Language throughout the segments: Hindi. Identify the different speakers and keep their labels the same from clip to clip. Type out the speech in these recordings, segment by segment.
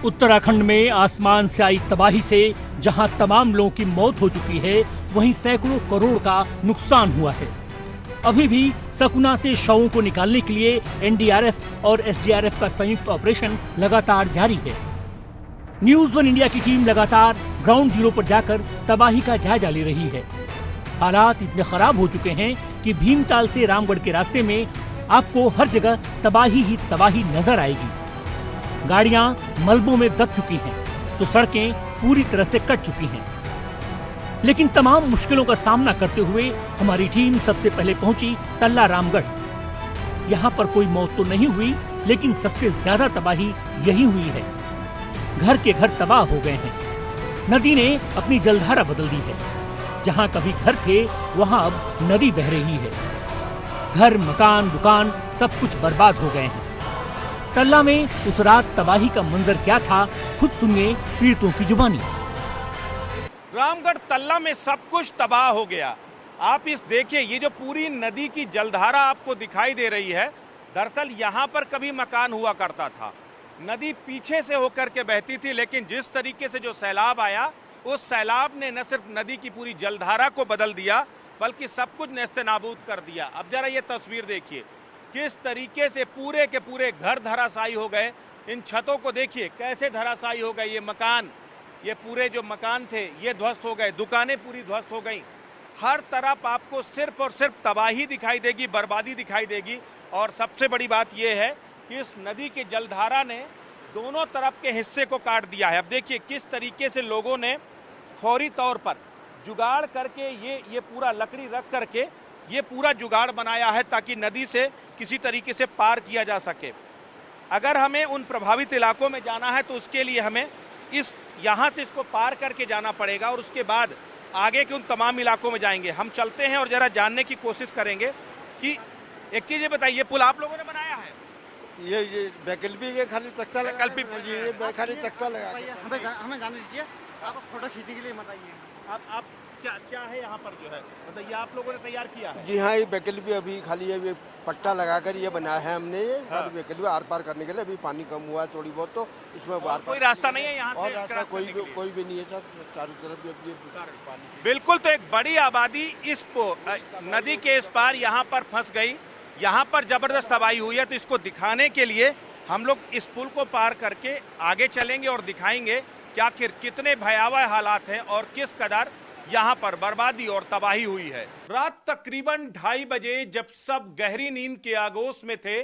Speaker 1: उत्तराखंड में आसमान से आई तबाही से जहां तमाम लोगों की मौत हो चुकी है, वहीं सैकड़ों करोड़ का नुकसान हुआ है। अभी भी सकुना से शवों को निकालने के लिए एनडीआरएफ और एसडीआरएफ का संयुक्त ऑपरेशन लगातार जारी है। न्यूज़ वन इंडिया की टीम लगातार ग्राउंड जीरो पर जाकर तबाही का जायजा ले रही है। हालात इतने खराब हो चुके हैं कि भीमताल से रामगढ़ के रास्ते में आपको हर जगह तबाही ही तबाही नजर आएगी। गाड़ियां मलबों में दब चुकी हैं, तो सड़कें पूरी तरह से कट चुकी हैं। लेकिन तमाम मुश्किलों का सामना करते हुए हमारी टीम सबसे पहले पहुंची तल्ला रामगढ़। यहाँ पर कोई मौत तो नहीं हुई, लेकिन सबसे ज्यादा तबाही यही हुई है। घर के घर तबाह हो गए हैं। नदी ने अपनी जलधारा बदल दी है। जहाँ कभी घर थे, वहाँ अब नदी बह रही है। घर, मकान, दुकान सब कुछ बर्बाद हो गए हैं। तल्ला में उस रात तबाही का मंजर क्या था, खुद सुनिए पीड़ितों की जुबानी।
Speaker 2: रामगढ़ तल्ला में सब कुछ तबाह हो गया। आप इस देखिए, ये जो पूरी नदी की जलधारा आपको दिखाई दे रही है, दरअसल यहाँ पर कभी मकान हुआ करता था। नदी पीछे से होकर के बहती थी, लेकिन जिस तरीके से जो सैलाब आया, उस सैलाब ने न सिर्फ नदी की पूरी जलधारा को बदल दिया, बल्कि सब कुछ नेस्तनाबूद कर दिया। अब जरा ये तस्वीर देखिए, किस तरीके से पूरे के पूरे घर धराशायी हो गए। इन छतों को देखिए कैसे धराशायी हो गए। ये मकान, ये पूरे जो मकान थे, ये ध्वस्त हो गए। दुकानें पूरी ध्वस्त हो गई। हर तरफ आपको सिर्फ और सिर्फ तबाही दिखाई देगी, बर्बादी दिखाई देगी। और सबसे बड़ी बात यह है कि इस नदी के जलधारा ने दोनों तरफ के हिस्से को काट दिया है। अब देखिए किस तरीके से लोगों ने फौरी तौर पर जुगाड़ करके ये पूरा लकड़ी रख करके ये पूरा जुगाड़ बनाया है, ताकि नदी से किसी तरीके से पार किया जा सके। अगर हमें उन प्रभावित इलाकों में जाना है, तो उसके लिए हमें यहाँ से इसको पार करके जाना पड़ेगा, और उसके बाद आगे के उन तमाम इलाकों में जाएंगे। हम चलते हैं और जरा जानने की कोशिश करेंगे कि एक चीज़ ये बताइए, पुल आप लोगों ने बनाया है?
Speaker 3: ये वैकल्पिक है, खाली तख्ता लगा।
Speaker 2: वैकल्पिक
Speaker 3: ये खाली तख्ता लगा।
Speaker 4: हमें जाने दीजिए, आप फोटो खींचने के लिए बताइए।
Speaker 2: आप क्या है यहाँ पर जो है, बताइए, आप लोगों ने तैयार किया है?
Speaker 3: जी हाँ, ये वैकल्पिक अभी खाली ये पट्टा लगाकर ये बनाया है हमने। ये वैकल्पिक आर पार करने के लिए। अभी पानी कम हुआ है थोड़ी बहुत, तो इसमें
Speaker 2: कोई रास्ता नहीं है यहाँ
Speaker 3: और
Speaker 2: से?
Speaker 3: रास्ता कोई भी नहीं है सर, चारों तरफ ये पानी।
Speaker 2: बिल्कुल, तो एक बड़ी आबादी इस नदी के इस पार यहाँ पर फंस गई। यहाँ पर जबरदस्त तबाही हुई है। तो इसको दिखाने के लिए हम लोग इस पुल को पार करके आगे चलेंगे और दिखाएंगे कि आखिर कितने भयावह हालात हैं और किस कदर यहाँ पर बर्बादी और तबाही हुई है। रात तकरीबन 2:30 बजे जब सब गहरी नींद के आगोश में थे,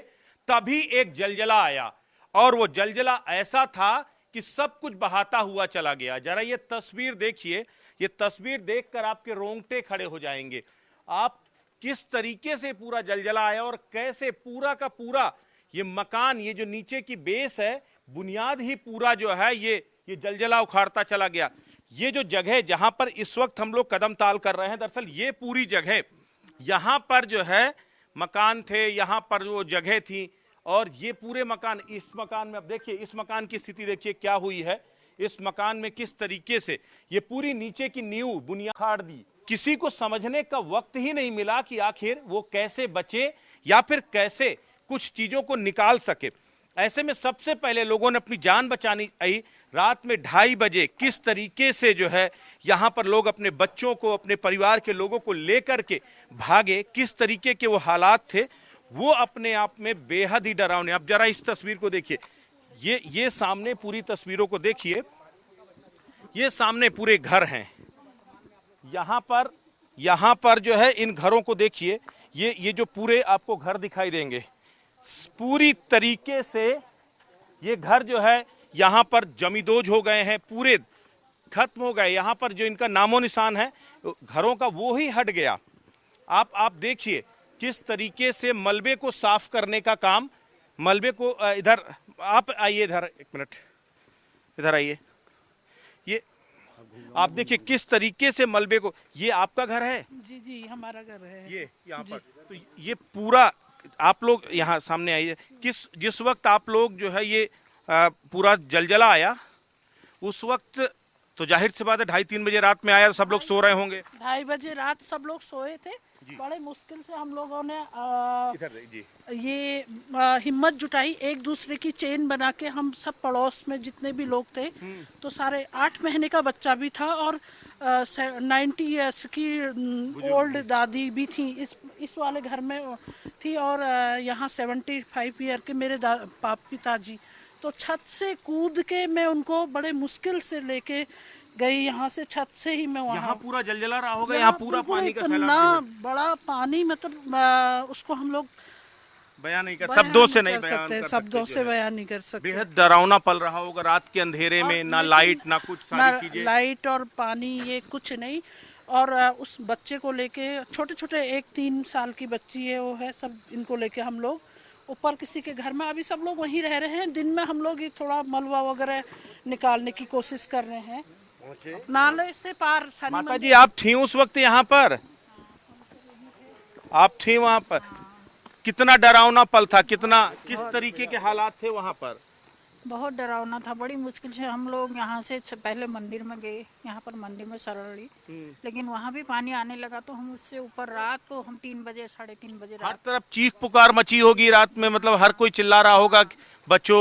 Speaker 2: तभी एक जलजला आया, और वो जलजला ऐसा था कि सब कुछ बहाता हुआ चला गया। जरा ये तस्वीर देखिए, ये तस्वीर देखकर आपके रोंगटे खड़े हो जाएंगे। आप किस तरीके से पूरा जलजला आया और कैसे पूरा का पूरा ये मकान, ये जो नीचे की बेस है, बुनियाद ही पूरा जो है ये जलजला उखाड़ता चला गया। ये जो जगह जहां पर इस वक्त हम लोग कदम ताल कर रहे हैं, दरअसल ये पूरी जगह, यहाँ पर जो है मकान थे, यहाँ पर वो जगह थी, और ये पूरे मकान, इस मकान में अब देखिए, इस मकान की स्थिति देखिए क्या हुई है। इस मकान में किस तरीके से ये पूरी नीचे की नींव बुनियाद फाड़ दी। किसी को समझने का वक्त ही नहीं मिला कि आखिर वो कैसे बचे या फिर कैसे कुछ चीजों को निकाल सके। ऐसे में सबसे पहले लोगों ने अपनी जान बचानी आई। रात में 2:30 बजे किस तरीके से जो है यहाँ पर लोग अपने बच्चों को, अपने परिवार के लोगों को लेकर के भागे, किस तरीके के वो हालात थे, वो अपने आप में बेहद ही डरावने। अब जरा इस तस्वीर को देखिए, ये सामने पूरी तस्वीरों को देखिए, ये सामने पूरे घर हैं। यहाँ पर जो है इन घरों को देखिए, ये जो पूरे आपको घर दिखाई देंगे, पूरी तरीके से ये घर जो है यहाँ पर जमींदोज हो गए हैं, पूरे खत्म हो गए। यहाँ पर जो इनका नामो निशान है घरों का, वो ही हट गया। आप देखिए किस तरीके से मलबे को साफ करने का काम, मलबे को इधर आप आइए, इधर एक मिनट, इधर आइए। ये आप देखिए किस तरीके से मलबे को, ये आपका घर है?
Speaker 5: जी हमारा घर है
Speaker 2: ये यहाँ पर। तो ये पूरा, आप लोग यहाँ सामने आइए, जिस वक्त आप लोग जो है ये पूरा जलजला आया, उस वक्त तो जाहिर सी बात है 2:30-3 बजे रात में आया, सब लोग सो रहे होंगे।
Speaker 5: 2:30 बजे रात सब लोग सोए थे। बड़े मुश्किल से हम लोगों ने
Speaker 2: इधर जी
Speaker 5: ये हिम्मत जुटाई, एक दूसरे की चेन बना के। हम सब पड़ोस में जितने भी लोग थे तो सारे 8 महीने का बच्चा भी था और 90 ईयर्स की ओल्ड दादी भी थी इस वाले घर में थी, और यहाँ 75 ईयर के मेरे पिताजी। तो छत से कूद के मैं उनको बड़े मुश्किल से लेके गई, यहाँ से छत से ही मैं
Speaker 2: यहाँ
Speaker 5: वहाँ
Speaker 2: पूरा जलजला रहा होगा, यहाँ पूरा
Speaker 5: बिल्कुल
Speaker 2: पानी का
Speaker 5: इतना
Speaker 2: सैलाब जो है,
Speaker 5: बड़ा पानी, मतलब उसको हम लोग
Speaker 2: बयान नहीं कर
Speaker 5: बयान
Speaker 2: शब्दों से
Speaker 5: नहीं
Speaker 2: नहीं
Speaker 5: कर
Speaker 2: बयान
Speaker 5: सकते,
Speaker 2: कर
Speaker 5: शब्दों
Speaker 2: सकते
Speaker 5: से
Speaker 2: जो है।
Speaker 5: बयान नहीं कर सकते।
Speaker 2: बेहद डरावना पल रहा होगा रात के अंधेरे में, ना लाइट ना कुछ,
Speaker 5: ना
Speaker 2: सारी चीजें।
Speaker 5: लाइट और पानी, ये कुछ नहीं। और उस बच्चे को लेके, छोटे छोटे 1-3 साल की बच्ची है, वो है, सब इनको लेके हम लोग ऊपर किसी के घर में, अभी सब लोग वहीं रह रहे हैं। दिन में हम लोग ये थोड़ा मलबा वगैरह निकालने की कोशिश कर रहे हैं नाले से पार।
Speaker 2: माता जी आप थी उस वक्त यहाँ पर, आप थी वहाँ पर, कितना डरावना पल था, किस तरीके के हालात थे वहाँ पर?
Speaker 6: बहुत डरावना था, बड़ी मुश्किल से हम लोग यहाँ से पहले मंदिर में गए, यहाँ पर मंदिर में शरण ली, लेकिन वहाँ भी पानी आने लगा तो हम उससे ऊपर रात को हम 3 बजे 3:30 बजे
Speaker 2: हर
Speaker 6: रात
Speaker 2: तरफ चीख पुकार मची होगी रात में, मतलब हर कोई चिल्ला रहा होगा कि बच्चों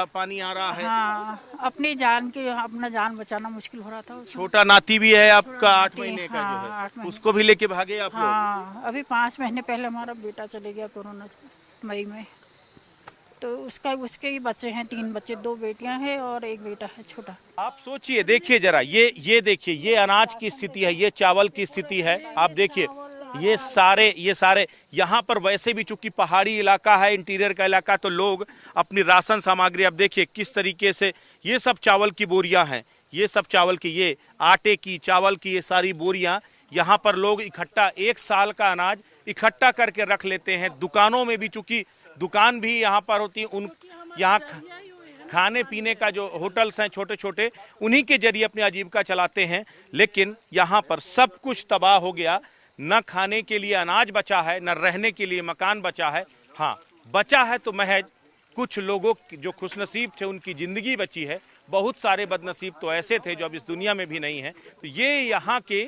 Speaker 2: पानी आ रहा है।
Speaker 6: हाँ, अपना जान बचाना मुश्किल हो रहा था उसमें।
Speaker 2: छोटा नाती भी है आपका 8 महीने का
Speaker 6: हाँ,
Speaker 2: जो
Speaker 6: 8
Speaker 2: है,
Speaker 6: महीने।
Speaker 2: उसको भी लेके भागे आप लोग?
Speaker 6: हाँ, अभी 5 महीने पहले हमारा बेटा चले गया कोरोना मई में, तो उसके ही बच्चे हैं, 3 बच्चे, 2 बेटियां हैं और 1 बेटा है छोटा।
Speaker 2: आप सोचिए, देखिए जरा, ये देखिए, ये अनाज की स्थिति है, ये चावल की स्थिति है, आप देखिए ये सारे यहाँ पर वैसे भी चूंकि पहाड़ी इलाका है, इंटीरियर का इलाका, तो लोग अपनी राशन सामग्री, अब देखिए किस तरीके से ये सब चावल की बोरियां हैं, ये सब चावल की, ये आटे की, चावल की, ये सारी बोरियां यहाँ पर लोग इकट्ठा 1 साल का अनाज इकट्ठा करके रख लेते हैं। दुकानों में भी, चूंकि दुकान भी यहाँ पर होती है, उन यहाँ खाने पीने का जो होटल्स हैं छोटे छोटे, उन्हीं के जरिए अपनी आजीविका चलाते हैं। लेकिन यहाँ पर सब कुछ तबाह हो गया, न खाने के लिए अनाज बचा है, न रहने के लिए मकान बचा है। हाँ, बचा है तो महज कुछ लोगों जो खुशनसीब थे उनकी ज़िंदगी बची है, बहुत सारे बदनसीब तो ऐसे थे जो अब इस दुनिया में भी नहीं हैं। तो ये यहाँ के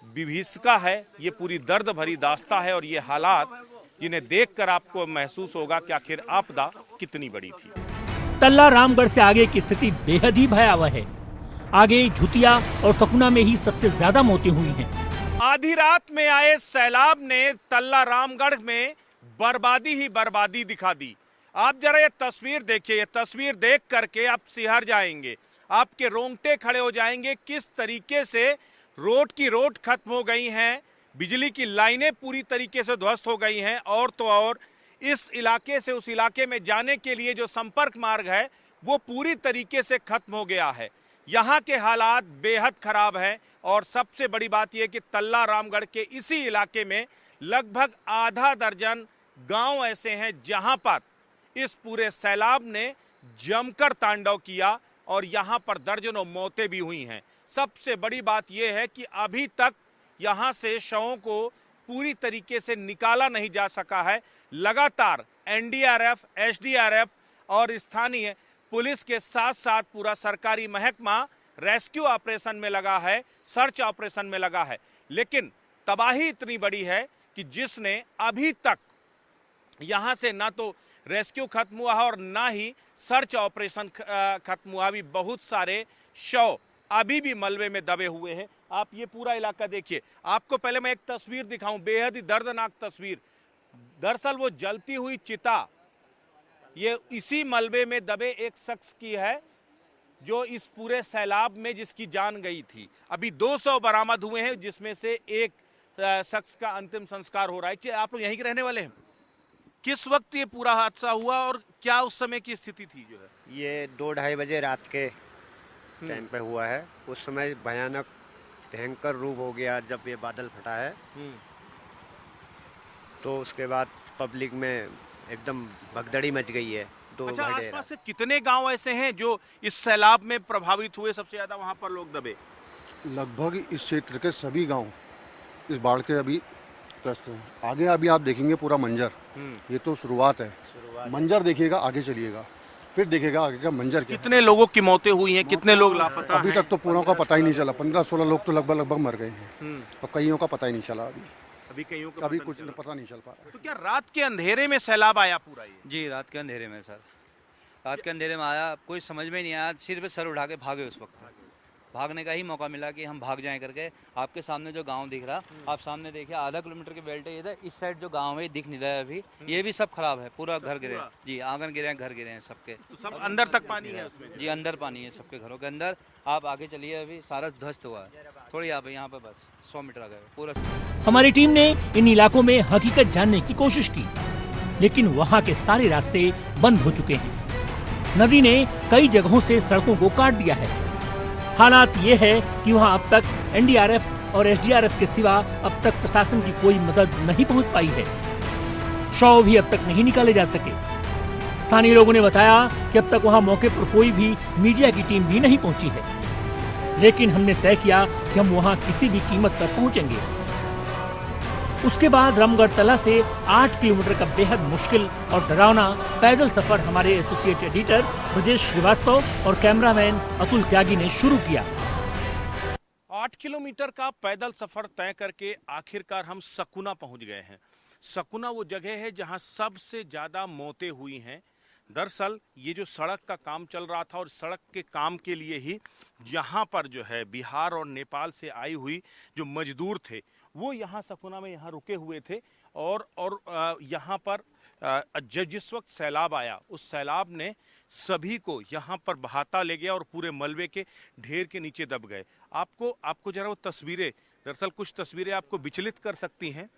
Speaker 2: विभीषिका है, ये पूरी दर्द भरी दास्ता है, और ये हालात जिन्हें देखकर आपको महसूस होगा कि आखिर आपदा कितनी बड़ी थी।
Speaker 1: तल्ला रामगढ़ से आगे की स्थिति बेहद ही भयावह है। आगे झुतिया और सकुना में ही सबसे ज्यादा मौतें हुई हैं।
Speaker 2: आधी रात में आए सैलाब ने तल्ला रामगढ़ में बर्बादी ही बर्बादी दिखा दी। आप जरा ये तस्वीर देखिए, ये तस्वीर देख करके आप सिहर जाएंगे, आपके रोंगटे खड़े हो जाएंगे। किस तरीके से रोड की रोड खत्म हो गई हैं, बिजली की लाइनें पूरी तरीके से ध्वस्त हो गई हैं, और तो और इस इलाके से उस इलाके में जाने के लिए जो संपर्क मार्ग है वो पूरी तरीके से खत्म हो गया है। यहाँ के हालात बेहद खराब हैं, और सबसे बड़ी बात यह कि तल्ला रामगढ़ के इसी इलाके में लगभग आधा दर्जन गांव ऐसे हैं जहां पर इस पूरे सैलाब ने जमकर तांडव किया, और यहां पर दर्जनों मौतें भी हुई हैं। सबसे बड़ी बात यह है कि अभी तक यहां से शवों को पूरी तरीके से निकाला नहीं जा सका है। लगातार एनडीआरएफ, एसडीआरएफ और स्थानीय पुलिस के साथ साथ पूरा सरकारी महकमा रेस्क्यू ऑपरेशन में लगा है, सर्च ऑपरेशन में लगा है। लेकिन तबाही इतनी बड़ी है कि जिसने अभी तक यहां से ना तो रेस्क्यू खत्म हुआ है और ना ही सर्च ऑपरेशन खत्म हुआ। अभी बहुत सारे शव अभी भी मलबे में दबे हुए हैं। आप ये पूरा इलाका देखिए। आपको पहले मैं एक तस्वीर दिखाऊं, बेहद ही दर्दनाक तस्वीर। दरअसल वो जलती हुई चिता ये इसी मलबे में दबे एक शख्स की है जो इस पूरे सैलाब में जिसकी जान गई थी। अभी 200 बरामद हुए हैं, जिसमें से एक शख्स का अंतिम संस्कार हो रहा है। आप लोग यहीं के रहने वाले हैं? किस वक्त ये पूरा हादसा हुआ और क्या उस समय की स्थिति थी? जो है
Speaker 7: ये 2-2:30 बजे रात के टाइम पे हुआ है। उस समय भयानक भयंकर रूप हो गया जब ये बादल फटा है। तो उसके बाद पब्लिक में एकदम भगदड़ी मच गई है।
Speaker 2: अच्छा, आसपास से कितने गांव ऐसे हैं जो इस सैलाब में प्रभावित हुए? सबसे ज्यादा वहां पर लोग दबे।
Speaker 8: लगभग इस क्षेत्र के सभी गांव इस बाढ़ के अभी ग्रस्त हैं। आगे अभी आप देखेंगे पूरा मंजर, ये तो शुरुआत है। मंजर देखिएगा, आगे चलिएगा फिर देखिएगा आगे का मंजर क्या।
Speaker 2: कितने लोगों की मौतें हुई हैं, कितने लोग लापता
Speaker 8: अभी तक तो पूरों का पता ही नहीं चला। 15-16 लोग तो लगभग मर गए हैं और कईयों का पता ही नहीं चला अभी।
Speaker 2: अभी कईयों को
Speaker 8: अभी
Speaker 2: पता
Speaker 8: कुछ
Speaker 2: नहीं चला।
Speaker 8: पता नहीं चल पा रहा।
Speaker 2: तो क्या रात के अंधेरे में सैलाब आया पूरा ये?
Speaker 9: जी रात के अंधेरे में सर, रात के अंधेरे में आया, कोई समझ में नहीं आया, सिर पे सर उठा के भागे उस वक्त। भागने का ही मौका मिला कि हम भाग जाएं करके। आपके सामने जो गांव दिख रहा, आप सामने देखिए आधा किलोमीटर की बेल्ट है इधर, इस साइड जो गांव है ये दिख नहीं रहा है अभी, ये भी सब खराब है, पूरा घर गिरे हैं। जी आंगन गिरे हैं, घर गिरे हैं सबके।
Speaker 2: तो सब अंदर तक पानी है उसमें?
Speaker 9: जी अंदर पानी है सबके घरों के अंदर। आप आगे चलिए, अभी सारा ध्वस्त हुआ है। थोड़ी यहाँ पे बस 100 मीटर आ गए पूरा।
Speaker 1: हमारी टीम ने इन इलाकों में हकीकत जानने की कोशिश की, लेकिन वहाँ के सारे रास्ते बंद हो चुके हैं। नदी ने कई जगहों से सड़कों को काट दिया है। हालात ये है कि वहाँ अब तक एनडीआरएफ और एसडीआरएफ के सिवा अब तक प्रशासन की कोई मदद नहीं पहुँच पाई है। शव भी अब तक नहीं निकाले जा सके। स्थानीय लोगों ने बताया कि अब तक वहाँ मौके पर कोई भी मीडिया की टीम भी नहीं पहुँची है, लेकिन हमने तय किया कि हम वहाँ किसी भी कीमत पर पहुँचेंगे। उसके बाद रामगढ़ तला से 8 किलोमीटर का बेहद मुश्किल और डरावना पैदल सफर हमारे एसोसिएट एडिटर ब्रजेश श्रीवास्तव और कैमरामैन अतुल त्यागी ने शुरू किया।
Speaker 2: 8 किलोमीटर का पैदल सफर तय करके आखिरकार हम सकुना पहुंच गए हैं। सकुना वो जगह है जहां सबसे ज्यादा मौतें हुई हैं। दरअसल ये जो सड़क का काम चल रहा था और सड़क के काम के लिए ही यहाँ पर जो है बिहार और नेपाल से आई हुई जो मजदूर थे वो यहाँ सकुना में यहाँ रुके हुए थे और यहाँ पर जिस वक्त सैलाब आया उस सैलाब ने सभी को यहाँ पर बहाता ले गया और पूरे मलबे के ढेर के नीचे दब गए। आपको जरा वो तस्वीरें, दरअसल कुछ तस्वीरें आपको विचलित कर सकती हैं।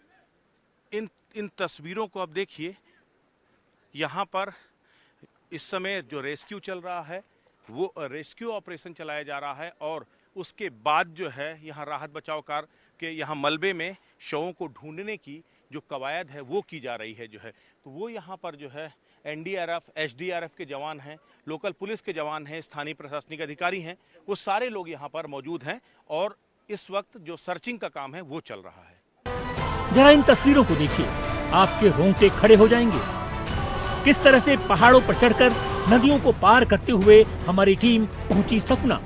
Speaker 2: इन तस्वीरों को अब देखिए। यहाँ पर इस समय जो रेस्क्यू चल रहा है वो रेस्क्यू ऑपरेशन चलाया जा रहा है और उसके बाद जो है यहाँ राहत बचाव कार्य के यहाँ मलबे में शवों को ढूंढने की जो कवायद है वो की जा रही है जो है। तो वो यहाँ पर जो है एनडीआरएफ, एसडीआरएफ के जवान हैं, लोकल पुलिस के जवान हैं, स्थानीय प्रशासनिक अधिकारी हैं, वो सारे लोग यहाँ पर मौजूद हैं और इस वक्त जो सर्चिंग का काम है वो चल रहा है।
Speaker 1: जरा इन तस्वीरों को देखिए, आपके रोंगटे खड़े हो जाएंगे। किस तरह से पहाड़ों पर चढ़कर नदियों को पार करते हुए हमारी टीम पहुंची सकुना।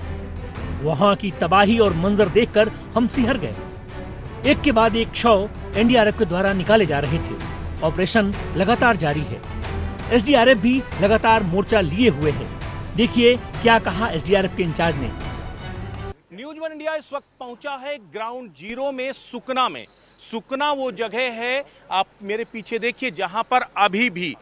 Speaker 1: वहां की तबाही और मंजर देखकर हम सिहर गए। एक के बाद एक शव एनडीआरएफ के द्वारा निकाले जा रहे थे। ऑपरेशन लगातार जारी है। एसडीआरएफ भी लगातार मोर्चा लिए हुए है। देखिए क्या कहा एसडीआरएफ के इंचार्ज ने।
Speaker 2: न्यूज़ वन इंडिया इस वक्त पहुंचा है ग्राउंड जीरो में, सुकना में। सुकना वो जगह है, आप मेरे पीछे देखिए, जहां पर अभी भी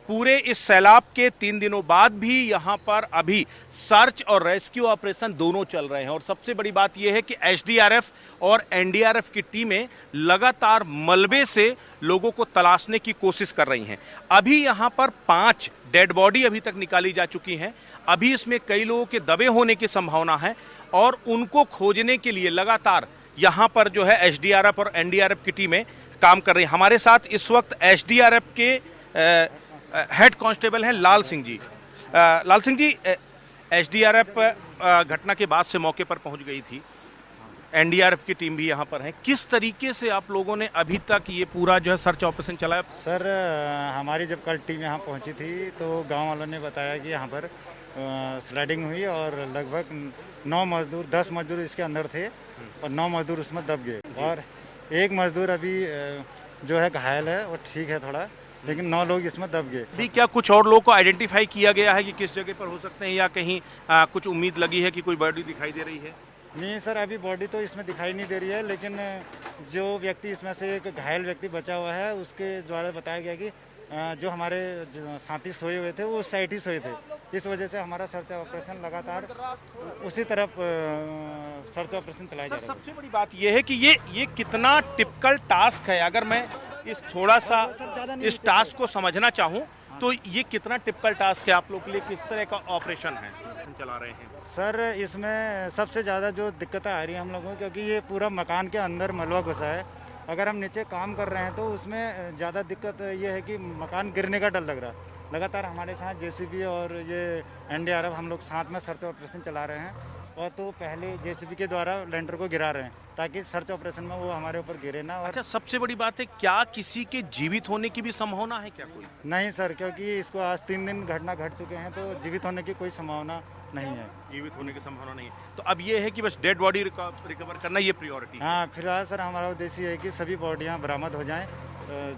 Speaker 2: पूरे इस सैलाब के 3 दिनों बाद भी यहाँ पर अभी सर्च और रेस्क्यू ऑपरेशन दोनों चल रहे हैं। और सबसे बड़ी बात यह है कि एसडीआरएफ और एनडीआरएफ की टीमें लगातार मलबे से लोगों को तलाशने की कोशिश कर रही हैं। अभी यहाँ पर 5 डेड बॉडी अभी तक निकाली जा चुकी हैं। अभी इसमें कई लोगों के दबे होने की संभावना है और उनको खोजने के लिए लगातार यहाँ पर जो है एसडीआरएफ और एनडीआरएफ की टीमें काम कर रही हैं। हमारे साथ इस वक्त एसडीआरएफ के हेड कांस्टेबल हैं लाल सिंह जी। लाल सिंह जी, एसडीआरएफ घटना के बाद से मौके पर पहुंच गई थी, एनडीआरएफ की टीम भी यहां पर है। किस तरीके से आप लोगों ने अभी तक ये पूरा जो है सर्च ऑपरेशन चलाया?
Speaker 10: सर, हमारी जब कल टीम यहां पहुंची थी तो गांव वालों ने बताया कि यहां पर स्लाइडिंग हुई और लगभग 9 मजदूर 10 मजदूर इसके अंदर थे और 9 मजदूर उसमें दब गए और एक मजदूर अभी जो है घायल है और ठीक है थोड़ा, लेकिन 9 लोग इसमें दब गए।
Speaker 2: जी, क्या कुछ और लोगों को आइडेंटिफाई किया गया है कि किस जगह पर हो सकते हैं या कहीं कुछ उम्मीद लगी है कि कोई बॉडी दिखाई दे रही है?
Speaker 10: नहीं सर, अभी बॉडी तो इसमें दिखाई नहीं दे रही है, लेकिन जो व्यक्ति इसमें से एक घायल व्यक्ति बचा हुआ है उसके द्वारा बताया गया कि जो हमारे साथी सोए हुए थे वो उस साइड ही सोए थे। इस वजह से हमारा सर्च ऑपरेशन लगातार उसी तरफ सर्च ऑपरेशन चलाया जा रहा है।
Speaker 2: सबसे बड़ी बात यह है कि ये कितना टिपिकल टास्क है। अगर मैं थोड़ा सा इस टास्क को समझना चाहूँ तो ये कितना टिपिकल टास्क है आप लोग के लिए? किस तरह का ऑपरेशन है चला रहे हैं?
Speaker 10: सर, इसमें सबसे ज़्यादा जो दिक्कतें आ रही हैं हम लोगों को, क्योंकि ये पूरा मकान के अंदर मलबा घुसा है। अगर हम नीचे काम कर रहे हैं तो उसमें ज़्यादा दिक्कत ये है कि मकान गिरने का डर लग रहा है। लगातार हमारे साथ जेसीबी और ये एनडीआरएफ हम लोग साथ में सर्च ऑपरेशन चला रहे हैं और तो पहले जेसीबी के द्वारा लैंडर को गिरा रहे हैं ताकि सर्च ऑपरेशन में वो हमारे ऊपर गिरे ना। और
Speaker 2: अच्छा, सबसे बड़ी बात है, क्या किसी के जीवित होने की भी संभावना है क्या कोई?
Speaker 10: नहीं सर, क्योंकि इसको आज 3 दिन घटना घट चुके हैं तो जीवित होने की कोई संभावना नहीं है।
Speaker 2: जीवित होने की संभावना नहीं है। तो अब ये है कि बस डेड बॉडी रिकवर करना ये प्रायोरिटी है।
Speaker 10: हाँ, फिलहाल सर हमारा उद्देश्य है कि सभी बॉडियाँ बरामद हो जाएं।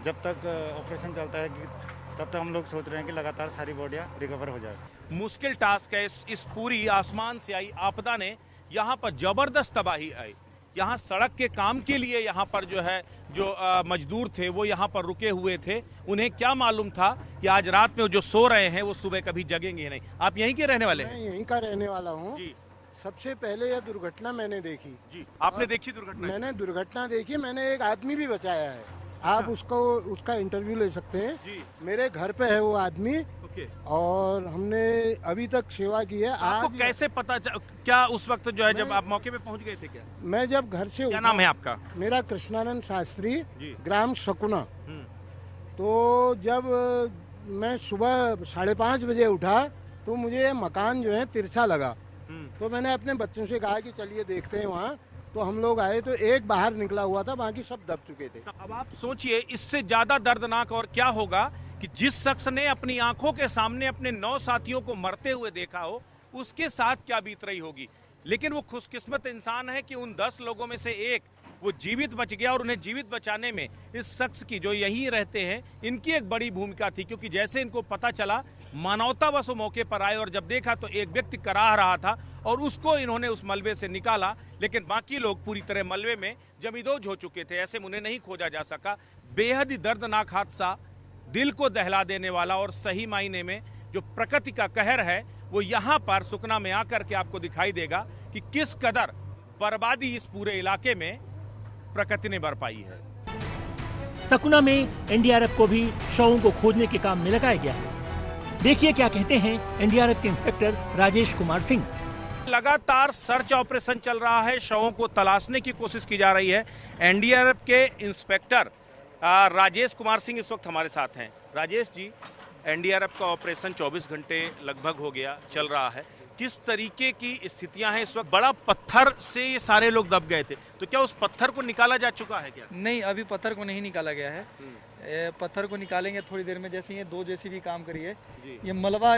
Speaker 10: जब तक ऑपरेशन चलता है कि तब तक हम लोग सोच रहे हैं कि लगातार सारी बॉडियाँ रिकवर हो जाए।
Speaker 2: मुश्किल टास्क है। इस पूरी आसमान से आई आपदा ने यहाँ पर जबरदस्त तबाही आई। यहाँ सड़क के काम के लिए यहाँ पर जो मजदूर थे वो यहाँ पर रुके हुए थे। उन्हें क्या मालूम था कि आज रात में जो सो रहे हैं वो सुबह कभी जगेंगे नहीं। आप यहीं के रहने वाले हैं?
Speaker 11: मैं यहीं का रहने वाला हूँ।
Speaker 2: जी।
Speaker 11: सबसे पहले यह दुर्घटना मैंने देखी।
Speaker 2: जी, आपने देखी दुर्घटना?
Speaker 11: मैंने दुर्घटना देखी, मैंने एक आदमी भी बचाया है। आप उसका इंटरव्यू ले सकते हैं।
Speaker 2: जी।
Speaker 11: मेरे घर पे है वो आदमी।
Speaker 2: ओके।
Speaker 11: और हमने अभी तक सेवा की है।
Speaker 2: आपको
Speaker 11: आज
Speaker 2: कैसे पता क्या उस वक्त जो है जब आप मौके पे पहुंच गए थे क्या?
Speaker 11: मैं जब घर से
Speaker 2: क्या नाम है आपका?
Speaker 11: मेरा कृष्णानंद शास्त्री,
Speaker 2: जी।
Speaker 11: ग्राम शकुना। तो जब मैं सुबह 5:30 बजे उठा तो मुझे ये मकान जो है तिरछा लगा। तो मैंने अपने बच्चों से कहा कि चलिए देखते हैं वहाँ। तो हम लोग आए तो एक बाहर निकला हुआ था, बाकी सब दब चुके थे।
Speaker 2: तो अब आप सोचिए इससे ज्यादा दर्दनाक और क्या होगा कि जिस शख्स ने अपनी आंखों के सामने अपने 9 साथियों को मरते हुए देखा हो, उसके साथ क्या बीत रही होगी। लेकिन वो खुशकिस्मत इंसान है कि उन 10 लोगों में से एक वो जीवित बच गया। और उन्हें जीवित बचाने में इस शख्स की, जो यहीं रहते हैं, इनकी एक बड़ी भूमिका थी। क्योंकि जैसे इनको पता चला, मानवतावश वो मौके पर आए और जब देखा तो एक व्यक्ति कराह रहा था और उसको इन्होंने उस मलबे से निकाला। लेकिन बाकी लोग पूरी तरह मलबे में जमींदोज हो चुके थे, ऐसे में उन्हें नहीं खोजा जा सका। बेहद ही दर्दनाक हादसा, दिल को दहला देने वाला। और सही मायने में जो प्रकृति का कहर है वो यहाँ पर सुकना में आकर के आपको दिखाई देगा कि किस कदर बर्बादी इस पूरे इलाके में प्रकृति ने बरपाई है।
Speaker 1: सकुना में एनडीआरएफ को भी शवों को खोजने के काम में लगाया गया है। देखिए क्या कहते हैं एनडीआरएफ के इंस्पेक्टर राजेश कुमार सिंह।
Speaker 2: लगातार सर्च ऑपरेशन चल रहा है, शवों को तलाशने की कोशिश की जा रही है। एनडीआरएफ के इंस्पेक्टर राजेश कुमार सिंह इस वक्त हमारे साथ हैं। राजेश जी, एनडीआरएफ का ऑपरेशन 24 घंटे लगभग हो गया चल रहा है, किस तरीके की स्थितियां हैं इस वक्त? बड़ा पत्थर से ये सारे लोग दब गए थे, तो क्या उस पत्थर को निकाला जा चुका है क्या?
Speaker 12: नहीं, अभी पत्थर को नहीं निकाला गया है। पत्थर को निकालेंगे थोड़ी देर में। जैसे ये 2 जेसीबी काम करिए, ये मलबा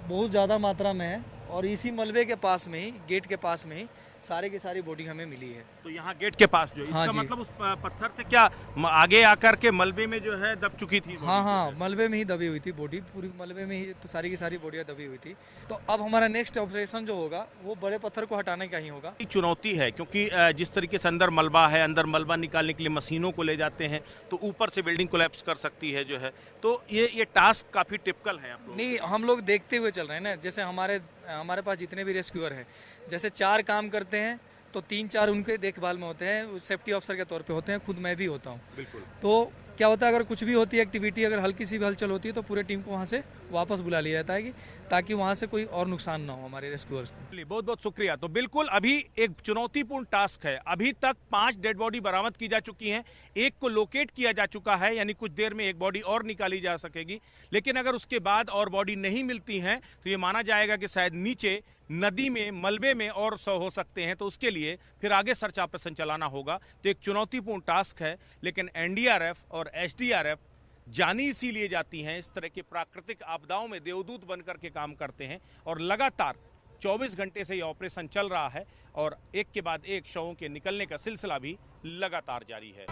Speaker 12: बहुत ज़्यादा मात्रा में है और इसी मलबे के पास में ही, गेट के पास में ही सारे की सारी बॉडी हमें मिली है।
Speaker 2: तो यहाँ गेट के पास जो
Speaker 12: हाँ
Speaker 2: इसका मतलब उस पत्थर से क्या आगे आकर के मलबे में जो है दब चुकी थी?
Speaker 12: हाँ, मलबे में ही दबी हुई थी बॉडी, पूरी मलबे में ही सारी की सारी बॉडियाँ दबी हुई थी। तो अब हमारा नेक्स्ट ऑपरेशन जो होगा वो बड़े पत्थर को हटाने का ही होगा।
Speaker 2: चुनौती है क्योंकि जिस तरीके से अंदर मलबा है, अंदर मलबा निकालने के लिए मशीनों को ले जाते हैं तो ऊपर से बिल्डिंग कोलैप्स कर सकती है जो है। तो ये टास्क काफी टिपिकल है। आप लोग
Speaker 12: नहीं, हम लोग देखते हुए चल रहे हैं ना। जैसे हमारे पास जितने भी रेस्क्यूअर हैं, जैसे 4 काम करते हैं तो 3-4 उनके देखभाल में होते हैं, सेफ्टी ऑफिसर के तौर पे होते हैं। खुद मैं भी होता हूँ। बिल्कुल। तो क्या होता है, अगर कुछ भी होती है एक्टिविटी, अगर हल्की सी भी हलचल होती है तो पूरे टीम को वहाँ से वापस बुला लिया जाता है कि ताकि वहाँ से कोई और नुकसान ना हो हमारे रेस्क्यूअर्स को।
Speaker 2: बहुत बहुत शुक्रिया। तो बिल्कुल अभी एक चुनौतीपूर्ण टास्क है। अभी तक 5 डेड बॉडी बरामद की जा चुकी हैं, एक को लोकेट किया जा चुका है, यानी कुछ देर में एक बॉडी और निकाली जा सकेगी। लेकिन अगर उसके बाद और बॉडी नहीं मिलती हैं तो ये माना जाएगा कि शायद नीचे नदी में, मलबे में और 100 हो सकते हैं। तो उसके लिए फिर आगे सर्च ऑपरेशन चलाना होगा। तो एक चुनौतीपूर्ण टास्क है। लेकिन एनडीआरएफ और एसडीआरएफ जानी इसीलिए जाती हैं, इस तरह की प्राकृतिक आपदाओं में देवदूत बनकर के काम करते हैं। और लगातार 24 घंटे से ये ऑपरेशन चल रहा है और एक के बाद एक शवों के निकलने का सिलसिला भी लगातार जारी है।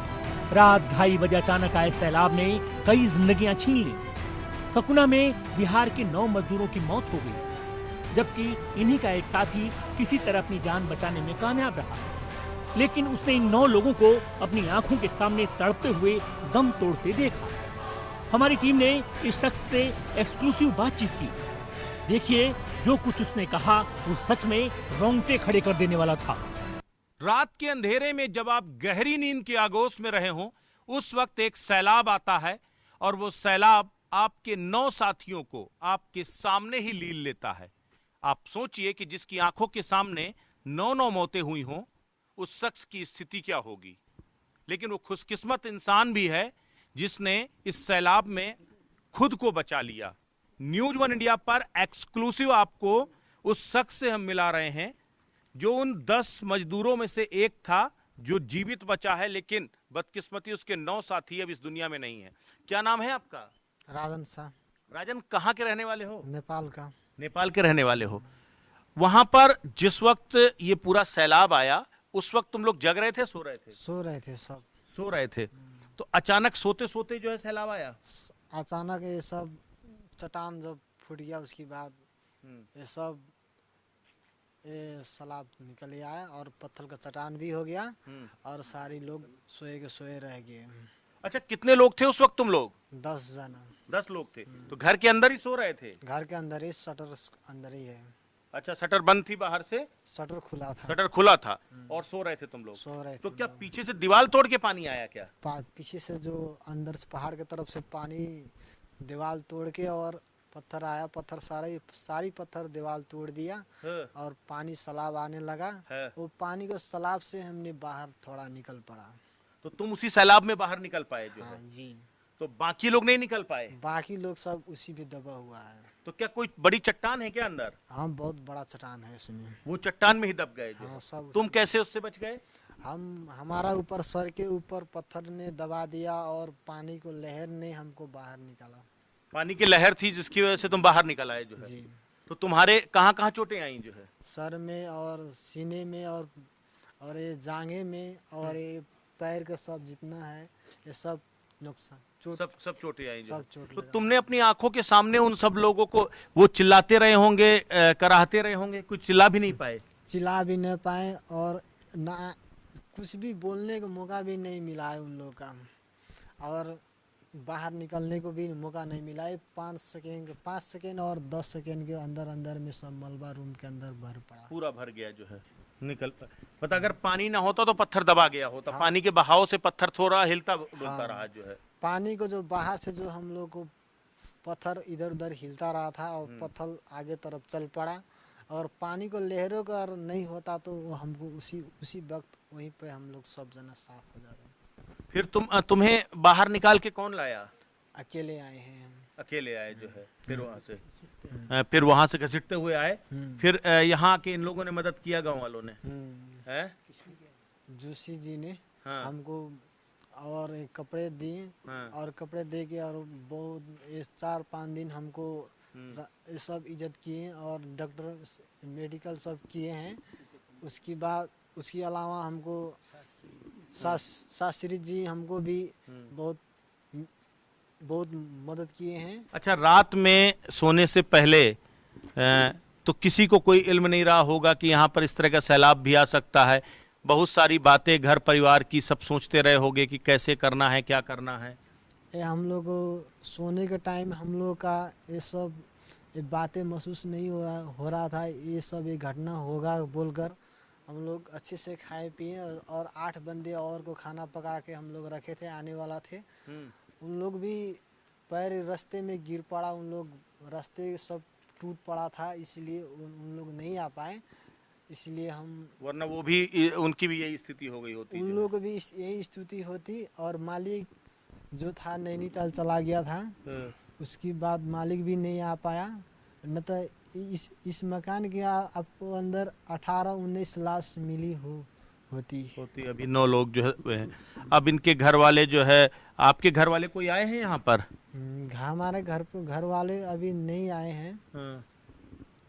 Speaker 1: रात 2:30 बजे अचानक आए सैलाब ने कई जिंदगियां छीन ली। सकुना में बिहार के 9 मजदूरों की मौत हो गई, जबकि इन्हीं का एक साथी किसी तरह अपनी जान बचाने में कामयाब रहा। लेकिन उसने इन 9 लोगों को अपनी आंखों के सामने तड़पते हुए दम तोड़ते देखा। हमारी टीम ने इस शख्स से एक्सक्लूसिव बातचीत की। देखिए, जो कुछ उसने कहा वो सच में रोंगटे खड़े कर देने वाला था।
Speaker 2: रात के अंधेरे में जब आप गहरी नींद के आगोश में रहे हों, उस वक्त एक सैलाब आता है और वो सैलाब आपके 9 साथियों को आपके सामने ही लील लेता है। आप सोचिए कि जिसकी आंखों के सामने 9 मौतें हुई हों, उस शख्स की स्थिति क्या होगी। लेकिन वो खुशकिस्मत इंसान भी है जिसने इस सैलाब में खुद को बचा लिया। न्यूज़ 1 इंडिया पर एक्सक्लूसिव आपको उस शख्स से हम मिला रहे हैं जो उन 10 मजदूरों में से एक था जो जीवित बचा है। लेकिन बदकिस्मती उसके 9 साथी अब इस दुनिया में नहीं है। क्या नाम है आपका?
Speaker 11: राजन शाह।
Speaker 2: राजन, कहाँ के रहने वाले हो?
Speaker 11: नेपाल का।
Speaker 2: नेपाल के रहने वाले हो। वहां पर जिस वक्त ये पूरा सैलाब आया उस वक्त तुम लोग जग रहे थे, सो रहे थे?
Speaker 13: सो रहे थे सब।
Speaker 2: सो रहे थे। तो अचानक सोते सोते जो है सैलाब आया?
Speaker 13: अचानक ये सब चट्टान जब फूट गया उसके बाद ये सब ये सैलाब निकल आया और पत्थर का चट्टान भी हो गया और सारे लोग सोए के सोए रह गए।
Speaker 2: अच्छा, कितने लोग थे उस वक्त तुम लोग?
Speaker 13: 10 जना।
Speaker 2: 10 लोग थे। तो घर के अंदर ही सो रहे थे?
Speaker 13: घर के अंदर ही, शटर अंदर ही है।
Speaker 2: अच्छा, शटर बंद थी, बाहर से
Speaker 13: शटर खुला था।
Speaker 2: शटर खुला था और सो रहे थे तुम लोग?
Speaker 13: सो रहे थे।
Speaker 2: तो क्या पीछे से दीवार तोड़ के पानी आया क्या?
Speaker 13: पीछे से जो अंदर से पहाड़ की तरफ से पानी दीवार तोड़ के और पत्थर आया, पत्थर सारी पत्थर दीवार तोड़ दिया और पानी सैलाब आने लगा। वो पानी को सैलाब से हमने बाहर थोड़ा निकल पड़ा।
Speaker 2: तो तुम उसी सैलाब में बाहर निकल पाए जो?
Speaker 13: हाँ जी।
Speaker 2: तो बाकी लोग नहीं निकल पाए?
Speaker 13: बाकी लोग सब उसी में दबा हुआ है।
Speaker 2: तो क्या कोई बड़ी चट्टान है क्या अंदर?
Speaker 13: हाँ, बहुत बड़ा चट्टान है उसमें।
Speaker 2: वो चट्टान में ही दब गए जो?
Speaker 13: हाँ, सब।
Speaker 2: तुम कैसे उससे बच गए?
Speaker 13: हमारा ऊपर सर के ऊपर पत्थर ने दबा दिया और पानी को लहर ने हमको बाहर निकाला।
Speaker 2: पानी की लहर थी जिसकी वजह से तुम बाहर निकल आए जो है?
Speaker 13: जी।
Speaker 2: तो तुम्हारे कहाँ कहाँ चोटें आई जो है?
Speaker 13: सर में और सीने में और ये जांघे में और ये पैर का सब जितना है ये सब नुकसान
Speaker 2: सब चोटें आई जो?
Speaker 13: चोट
Speaker 2: तो तुमने अपनी आंखों के सामने उन सब लोगों को, वो चिल्लाते रहे होंगे, कराहते रहे होंगे, कुछ चिल्ला भी नहीं पाए?
Speaker 13: चिल्ला भी नहीं पाए और ना कुछ भी बोलने का मौका भी नहीं मिला है उन लोगों का और बाहर निकलने को भी मौका नहीं मिला है। 5 सेकेंड और 10 सेकेंड के अंदर में सब मलबा रूम के अंदर भर पड़ा,
Speaker 2: पूरा भर गया जो है, निकल पता। अगर पानी ना होता तो पत्थर दबा गया होता। हाँ। पानी के बहाव से पत्थर थोड़ा हिलता डुलता रहा जो है।
Speaker 13: पानी को जो बाहर से जो हम लोग को पत्थर इधर उधर हिलता रहा था और पत्थर आगे तरफ चल पड़ा और पानी को लहरों का नहीं होता तो हमको उसी वक्त वहीं पे हम लोग सब जना साफ हो जाते।
Speaker 2: फिर तुम्हें बाहर निकाल के कौन लाया?
Speaker 13: अकेले आए हैं हम।
Speaker 2: अकेले आए जो है। फिर वहां से घसीटते हुए आए। फिर यहाँ के इन लोगों ने मदद किया, गांव वालों ने?
Speaker 13: जोशी जी ने हमको और कपड़े दिए और कपड़े दे के और बहुत 4-5 दिन हमको ये सब इज्जत किए और डॉक्टर मेडिकल सब किए हैं। उसके अलावा हमको शास्त्री जी हमको भी बहुत मदद किए हैं।
Speaker 2: अच्छा, रात में सोने से पहले तो किसी को कोई इल्म नहीं रहा होगा कि यहाँ पर इस तरह का सैलाब भी आ सकता है? बहुत सारी बातें घर परिवार की सब सोचते रहे होंगे कि कैसे करना है, क्या करना है?
Speaker 13: हम लोग सोने के टाइम हम लोग का ये सब बातें महसूस नहीं हो रहा था। ये सब एक घटना होगा बोलकर हम लोग अच्छे से खाए पिए और 8 बंदे और को खाना पका के हम लोग रखे थे, आने वाला थे। उन लोग भी पैर रास्ते में गिर पड़ा, उन लोग रास्ते सब टूट पड़ा था, इसलिए उन लोग नहीं आ पाए। इसलिए हम,
Speaker 2: वरना वो भी, उनकी भी यही स्थिति हो गई होती,
Speaker 13: उन लोगों को भी यही स्थिति होती। और मालिक जो था नैनीताल चला गया था, उसके बाद मालिक भी नहीं आ पाया। न तो इस मकान के आपको अंदर 18-19 लाश मिली होती।
Speaker 2: अभी 9 लोग जो है। अब इनके घर वाले जो है, आपके घर वाले कोई आए हैं यहाँ पर?
Speaker 13: हमारे घर वाले अभी नहीं आए हैं।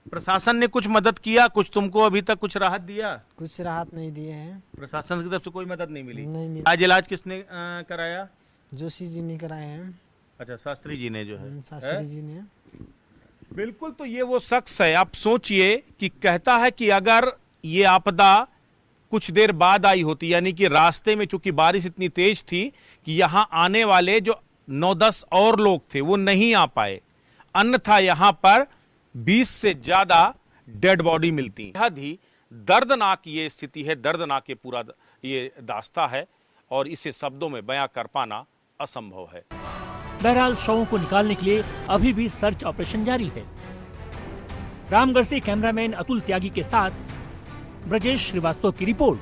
Speaker 2: प्रशासन ने कुछ मदद किया? कुछ तुमको अभी तक कुछ राहत दिया?
Speaker 13: कुछ राहत नहीं दिए हैं,
Speaker 2: प्रशासन की तरफ से कोई मदद नहीं मिली?
Speaker 13: नहीं मिली।
Speaker 2: आज इलाज किसने कराया?
Speaker 13: जोशी जी ने कराए हैं।
Speaker 2: अच्छा, शास्त्री जी ने जो है?
Speaker 13: शास्त्री जी ने।
Speaker 2: बिल्कुल। तो ये वो शख्स है, आप सोचिए कि कहता है कि अगर ये आपदा कुछ देर बाद आई होती, यानी कि रास्ते में चूंकि बारिश इतनी तेज थी कि यहाँ आने वाले जो 9-10 और लोग थे वो नहीं आ पाए, अन्यथा यहाँ पर 20 से ज्यादा डेड बॉडी मिलती। बेहद ही दर्दनाक ये स्थिति है, दर्दनाक ये पूरा ये दास्ता है और इसे शब्दों में बयां कर पाना असंभव है।
Speaker 1: बहरहाल शवों को निकालने के लिए अभी भी सर्च ऑपरेशन जारी है। रामगढ़ से कैमरामैन अतुल त्यागी के साथ ब्रजेश श्रीवास्तव की रिपोर्ट।